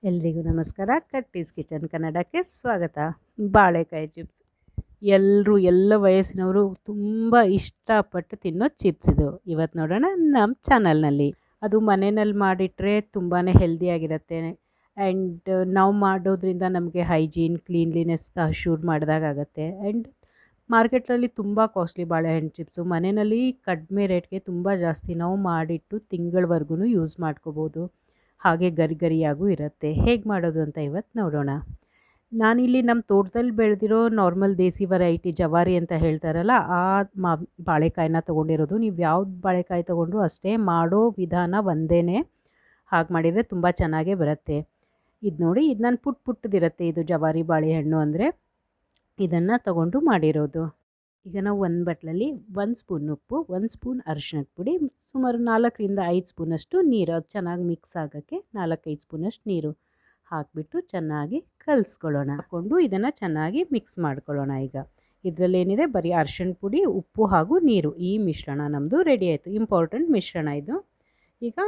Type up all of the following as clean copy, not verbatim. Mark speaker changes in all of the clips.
Speaker 1: ಎಲ್ರಿಗೂ ನಮಸ್ಕಾರ. ಕಟ್ಟೀಸ್ ಕಿಚನ್ ಕನ್ನಡಕ್ಕೆ ಸ್ವಾಗತ. ಬಾಳೆಕಾಯಿ ಚಿಪ್ಸ್ ಎಲ್ಲ ವಯಸ್ಸಿನವರು ತುಂಬ ಇಷ್ಟಪಟ್ಟು ತಿನ್ನೋ ಚಿಪ್ಸ್ ಇದು. ಇವತ್ತು ನೋಡೋಣ ನಮ್ಮ ಚಾನಲ್ನಲ್ಲಿ. ಅದು ಮನೆಯಲ್ಲಿ ಮಾಡಿಟ್ರೆ ತುಂಬಾ ಹೆಲ್ದಿಯಾಗಿರುತ್ತೆ. ಆ್ಯಂಡ್ ನಾವು ಮಾಡೋದ್ರಿಂದ ನಮಗೆ ಹೈಜೀನ್ ಕ್ಲೀನ್ಲಿನೆಸ್ ಅಶ್ಯೂರ್ ಮಾಡಿದಾಗುತ್ತೆ. ಆ್ಯಂಡ್ ಮಾರ್ಕೆಟಲ್ಲಿ ತುಂಬ ಕಾಸ್ಟ್ಲಿ ಬಾಳೆಹಣ್ಣು ಚಿಪ್ಸು ಮನೆಯಲ್ಲಿ ಕಡಿಮೆ ರೇಟ್ಗೆ ತುಂಬ ಜಾಸ್ತಿ ನಾವು ಮಾಡಿಟ್ಟು ತಿಂಗಳವರೆಗೂ ಯೂಸ್ ಮಾಡ್ಕೋಬೋದು. ಹಾಗೆ ಗರಿಗರಿಯಾಗೂ ಇರುತ್ತೆ. ಹೇಗೆ ಮಾಡೋದು ಅಂತ ಇವತ್ತು ನೋಡೋಣ. ನಾನಿಲ್ಲಿ ನಮ್ಮ ತೋಟದಲ್ಲಿ ಬೆಳೆದಿರೋ ನಾರ್ಮಲ್ ದೇಸಿ ವೆರೈಟಿ ಜವಾರಿ ಅಂತ ಹೇಳ್ತಾರಲ್ಲ, ಆ ಬಾಳೆಕಾಯಿನ ತೊಗೊಂಡಿರೋದು. ನೀವು ಯಾವ್ದು ಬಾಳೆಕಾಯಿ ತೊಗೊಂಡ್ರು ಅಷ್ಟೇ, ಮಾಡೋ ವಿಧಾನ ಒಂದೇ. ಹಾಗೆ ಮಾಡಿದರೆ ತುಂಬ ಚೆನ್ನಾಗೇ ಬರುತ್ತೆ. ಇದು ನೋಡಿ, ಇದು ನಾನು ಪುಟ್ಟದಿರುತ್ತೆ. ಇದು ಜವಾರಿ ಬಾಳೆಹಣ್ಣು ಅಂದರೆ ಇದನ್ನು ತಗೊಂಡು ಮಾಡಿರೋದು. ಈಗ ನಾವು ಒಂದು ಬಟ್ಲಲ್ಲಿ 1 ಸ್ಪೂನ್ ಉಪ್ಪು, 1 ಸ್ಪೂನ್ ಅರಿಶಿಣದ ಪುಡಿ, ಸುಮಾರು 4ರಿಂದ 5 ಸ್ಪೂನಷ್ಟು ನೀರು, ಅದು ಚೆನ್ನಾಗಿ ಮಿಕ್ಸ್ ಆಗೋಕ್ಕೆ 4-5 ಸ್ಪೂನಷ್ಟು ನೀರು ಹಾಕಿಬಿಟ್ಟು ಚೆನ್ನಾಗಿ ಕಲಿಸ್ಕೊಳ್ಳೋಣ. ಹಾಕ್ಕೊಂಡು ಇದನ್ನು ಚೆನ್ನಾಗಿ ಮಿಕ್ಸ್ ಮಾಡ್ಕೊಳ್ಳೋಣ. ಈಗ ಇದರಲ್ಲೇನಿದೆ, ಬರೀ ಅರಿಶಿಣದ ಪುಡಿ, ಉಪ್ಪು ಹಾಗೂ ನೀರು, ಈ ಮಿಶ್ರಣ ನಮ್ಮದು ರೆಡಿ ಆಯಿತು. ಇಂಪಾರ್ಟೆಂಟ್ ಮಿಶ್ರಣ ಇದು. ಈಗ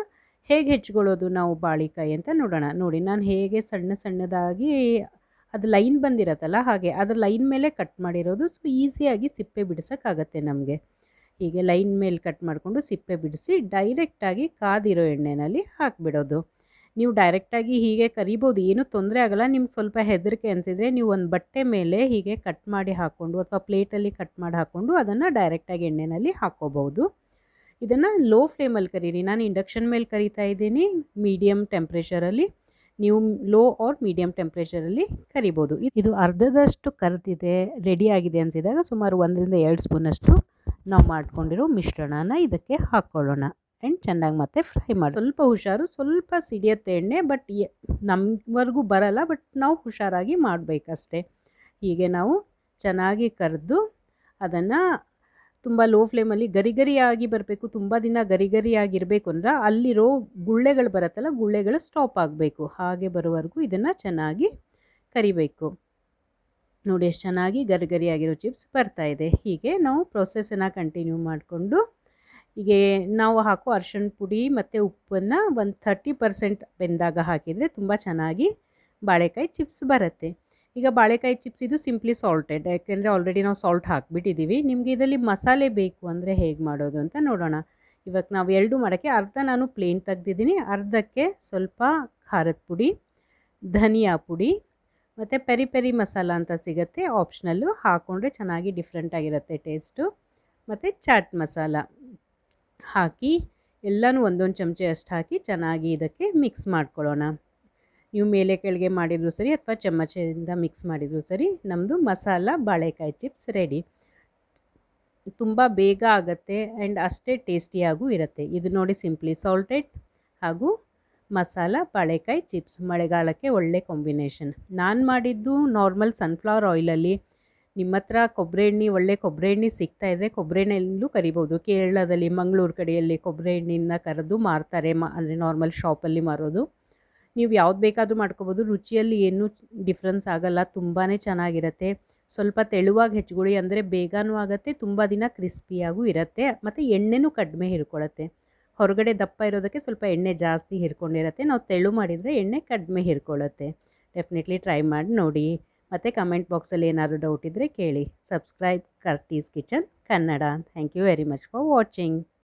Speaker 1: ಹೇಗೆ ಹೆಚ್ಕೊಳ್ಳೋದು ನಾವು ಬಾಳೆಕಾಯಿ ಅಂತ ನೋಡೋಣ. ನೋಡಿ, ನಾನು ಹೇಗೆ ಸಣ್ಣದಾಗಿ ಅದು ಲೈನ್ ಬಂದಿರತ್ತಲ್ಲ, ಹಾಗೆ ಅದರ ಲೈನ್ ಮೇಲೆ ಕಟ್ ಮಾಡಿರೋದು. ಸೊ ಈಸಿಯಾಗಿ ಸಿಪ್ಪೆ ಬಿಡಿಸೋಕ್ಕಾಗತ್ತೆ ನಮಗೆ. ಹೀಗೆ ಲೈನ್ ಮೇಲೆ ಕಟ್ ಮಾಡಿಕೊಂಡು ಸಿಪ್ಪೆ ಬಿಡಿಸಿ ಡೈರೆಕ್ಟಾಗಿ ಕಾದಿರೋ ಎಣ್ಣೆಯಲ್ಲಿ ಹಾಕಿಬಿಡೋದು. ನೀವು ಡೈರೆಕ್ಟಾಗಿ ಹೀಗೆ ಕರಿಬೋದು, ಏನೂ ತೊಂದರೆ ಆಗೋಲ್ಲ. ನಿಮ್ಗೆ ಸ್ವಲ್ಪ ಹೆದರಿಕೆ ಅನಿಸಿದರೆ ನೀವು ಒಂದು ಬಟ್ಟೆ ಮೇಲೆ ಹೀಗೆ ಕಟ್ ಮಾಡಿ ಹಾಕ್ಕೊಂಡು ಅಥವಾ ಪ್ಲೇಟಲ್ಲಿ ಕಟ್ ಮಾಡಿ ಹಾಕ್ಕೊಂಡು ಅದನ್ನು ಡೈರೆಕ್ಟಾಗಿ ಎಣ್ಣೆಯಲ್ಲಿ ಹಾಕ್ಕೋಬೋದು. ಇದನ್ನು ಲೋ ಫ್ಲೇಮಲ್ಲಿ ಕರೀರಿ. ನಾನು ಇಂಡಕ್ಷನ್ ಮೇಲೆ ಕರಿತಾ ಇದ್ದೀನಿ. ಮೀಡಿಯಮ್ ಟೆಂಪ್ರೇಚರಲ್ಲಿ ನೀವು ಲೋ ಆರ್ ಮೀಡಿಯಮ್ ಟೆಂಪ್ರೇಚರಲ್ಲಿ ಕರಿಬೋದು. ಇದು ಅರ್ಧದಷ್ಟು ಕರೆದಿದೆ, ರೆಡಿ ಆಗಿದೆ ಅನಿಸಿದಾಗ ಸುಮಾರು 1-2 ಸ್ಪೂನಷ್ಟು ನಾವು ಮಾಡ್ಕೊಂಡಿರೋ ಮಿಶ್ರಣನ ಇದಕ್ಕೆ ಹಾಕ್ಕೊಳ್ಳೋಣ. ಆ್ಯಂಡ್ ಚೆನ್ನಾಗಿ ಮತ್ತೆ ಫ್ರೈ ಮಾಡಿ. ಸ್ವಲ್ಪ ಹುಷಾರು, ಸ್ವಲ್ಪ ಸಿಡಿಯುತ್ತೆ ಎಣ್ಣೆ, ಬಟ್ ನಮ್ಮವರೆಗೂ ಬರಲ್ಲ. ಬಟ್ ನಾವು ಹುಷಾರಾಗಿ ಮಾಡಬೇಕಷ್ಟೆ. ಹೀಗೆ ನಾವು ಚೆನ್ನಾಗಿ ಕರೆದು ಅದನ್ನು ತುಂಬ ಲೋ ಫ್ಲೇಮಲ್ಲಿ ಗರಿಗರಿಯಾಗಿ ಬರಬೇಕು. ತುಂಬ ದಿನ ಗರಿಗರಿಯಾಗಿರಬೇಕು ಅಂದ್ರೆ ಅಲ್ಲಿರೋ ಗುಳ್ಳೆಗಳು ಬರುತ್ತಲ್ಲ, ಗುಳ್ಳೆಗಳು ಸ್ಟಾಪ್ ಆಗಬೇಕು. ಹಾಗೆ ಬರೋವರೆಗೂ ಇದನ್ನು ಚೆನ್ನಾಗಿ ಕರಿಬೇಕು. ನೋಡಿ, ಎಷ್ಟು ಚೆನ್ನಾಗಿ ಗರಿಗರಿಯಾಗಿರೋ ಚಿಪ್ಸ್ ಬರ್ತಾಯಿದೆ. ಹೀಗೆ ನಾವು ಪ್ರೊಸೆಸನ್ನು ಕಂಟಿನ್ಯೂ ಮಾಡಿಕೊಂಡು, ಹೀಗೆ ನಾವು ಹಾಕೋ ಅರಿಶಿಣ ಪುಡಿ ಮತ್ತು ಉಪ್ಪನ್ನು ಒಂದು 30% ಬೆಂದಾಗ ಹಾಕಿದರೆ ತುಂಬ ಚೆನ್ನಾಗಿ ಬಾಳೆಕಾಯಿ ಚಿಪ್ಸ್ ಬರುತ್ತೆ. ಈಗ ಬಾಳೆಕಾಯಿ ಚಿಪ್ಸ್ ಇದು ಸಿಂಪ್ಲಿ ಸಾಲ್ಟೆಡ್, ಯಾಕೆಂದರೆ ಆಲ್ರೆಡಿ ನಾವು ಸಾಲ್ಟ್ ಹಾಕಿಬಿಟ್ಟಿದ್ದೀವಿ. ನಿಮಗೆ ಇದರಲ್ಲಿ ಮಸಾಲೆ ಬೇಕು ಅಂದರೆ ಹೇಗೆ ಮಾಡೋದು ಅಂತ ನೋಡೋಣ. ಇವತ್ತು ನಾವು 2 ಮಾಡೋಕ್ಕೆ ಅರ್ಧ ನಾನು ಪ್ಲೇನ್ ತೆಗ್ದಿದ್ದೀನಿ, ಅರ್ಧಕ್ಕೆ ಸ್ವಲ್ಪ ಖಾರದ ಪುಡಿ, ಧನಿಯಾ ಪುಡಿ ಮತ್ತು ಪೆರಿ ಪೆರಿ ಮಸಾಲ ಅಂತ ಸಿಗುತ್ತೆ, ಆಪ್ಷನಲ್ಲು. ಹಾಕ್ಕೊಂಡ್ರೆ ಚೆನ್ನಾಗಿ ಡಿಫ್ರೆಂಟಾಗಿರುತ್ತೆ ಟೇಸ್ಟು. ಮತ್ತು ಚಾಟ್ ಮಸಾಲ ಹಾಕಿ ಎಲ್ಲನೂ 1 ಚಮಚೆ ಅಷ್ಟು ಹಾಕಿ ಚೆನ್ನಾಗಿ ಇದಕ್ಕೆ ಮಿಕ್ಸ್ ಮಾಡ್ಕೊಳ್ಳೋಣ. ನೀವು ಮೇಲೆ ಕೆಳಗೆ ಮಾಡಿದರೂ ಸರಿ ಅಥವಾ ಚಮಚದಿಂದ ಮಿಕ್ಸ್ ಮಾಡಿದರೂ ಸರಿ, ನಮ್ಮದು ಮಸಾಲ ಬಾಳೆಕಾಯಿ ಚಿಪ್ಸ್ ರೆಡಿ. ತುಂಬ ಬೇಗ ಆಗುತ್ತೆ ಆ್ಯಂಡ್ ಅಷ್ಟೇ ಟೇಸ್ಟಿಯಾಗೂ ಇರುತ್ತೆ. ಇದು ನೋಡಿ, ಸಿಂಪ್ಲಿ ಸಾಲ್ಟೆಡ್ ಹಾಗೂ ಮಸಾಲ ಬಾಳೆಕಾಯಿ ಚಿಪ್ಸ್ ಮಳೆಗಾಲಕ್ಕೆ ಒಳ್ಳೆ ಕಾಂಬಿನೇಷನ್. ನಾನು ಮಾಡಿದ್ದು ನಾರ್ಮಲ್ ಸನ್ಫ್ಲವರ್ ಆಯಿಲಲ್ಲಿ. ನಿಮ್ಮ ಹತ್ರ ಒಳ್ಳೆ ಕೊಬ್ಬರಿ ಎಣ್ಣೆ ಸಿಗ್ತಾಯಿದ್ರೆ ಕೊಬ್ಬರಿ ಎಣ್ಣೆಯಲ್ಲೂ ಕರಿಬೋದು. ಕೇರಳದಲ್ಲಿ ಮಂಗಳೂರು ಕಡೆಯಲ್ಲಿ ಕೊಬ್ಬರಿ ಎಣ್ಣೆಯಿಂದ ಕರೆದು ಮಾರ್ತಾರೆ, ಅಂದರೆ ನಾರ್ಮಲ್ ಶಾಪಲ್ಲಿ ಮಾರೋದು. ನೀವು ಯಾವ್ದು ಬೇಕಾದರೂ ಮಾಡ್ಕೋಬೋದು. ರುಚಿಯಲ್ಲಿ ಏನೂ ಡಿಫ್ರೆನ್ಸ್ ಆಗೋಲ್ಲ, ತುಂಬಾ ಚೆನ್ನಾಗಿರುತ್ತೆ. ಸ್ವಲ್ಪ ತೆಳುವಾಗಿ ಹೆಚ್ಕೊಳ್ಳಿ, ಅಂದರೆ ಬೇಗನೂ ಆಗುತ್ತೆ, ತುಂಬ ದಿನ ಕ್ರಿಸ್ಪಿಯಾಗೂ ಇರುತ್ತೆ. ಮತ್ತು ಎಣ್ಣೆನೂ ಕಡಿಮೆ ಹಿರ್ಕೊಳ್ಳುತ್ತೆ. ಹೊರಗಡೆ ದಪ್ಪ ಇರೋದಕ್ಕೆ ಸ್ವಲ್ಪ ಎಣ್ಣೆ ಜಾಸ್ತಿ ಹಿರ್ಕೊಂಡಿರುತ್ತೆ. ನಾವು ತೆಳು ಮಾಡಿದರೆ ಎಣ್ಣೆ ಕಡಿಮೆ ಹಿರ್ಕೊಳ್ಳುತ್ತೆ. ಡೆಫಿನೆಟ್ಲಿ ಟ್ರೈ ಮಾಡಿ ನೋಡಿ. ಮತ್ತು ಕಮೆಂಟ್ ಬಾಕ್ಸಲ್ಲಿ ಏನಾದರೂ ಡೌಟ್ ಇದ್ದರೆ ಕೇಳಿ. Subscribe Curtis kitchen Kannada. Thank you very much for watching.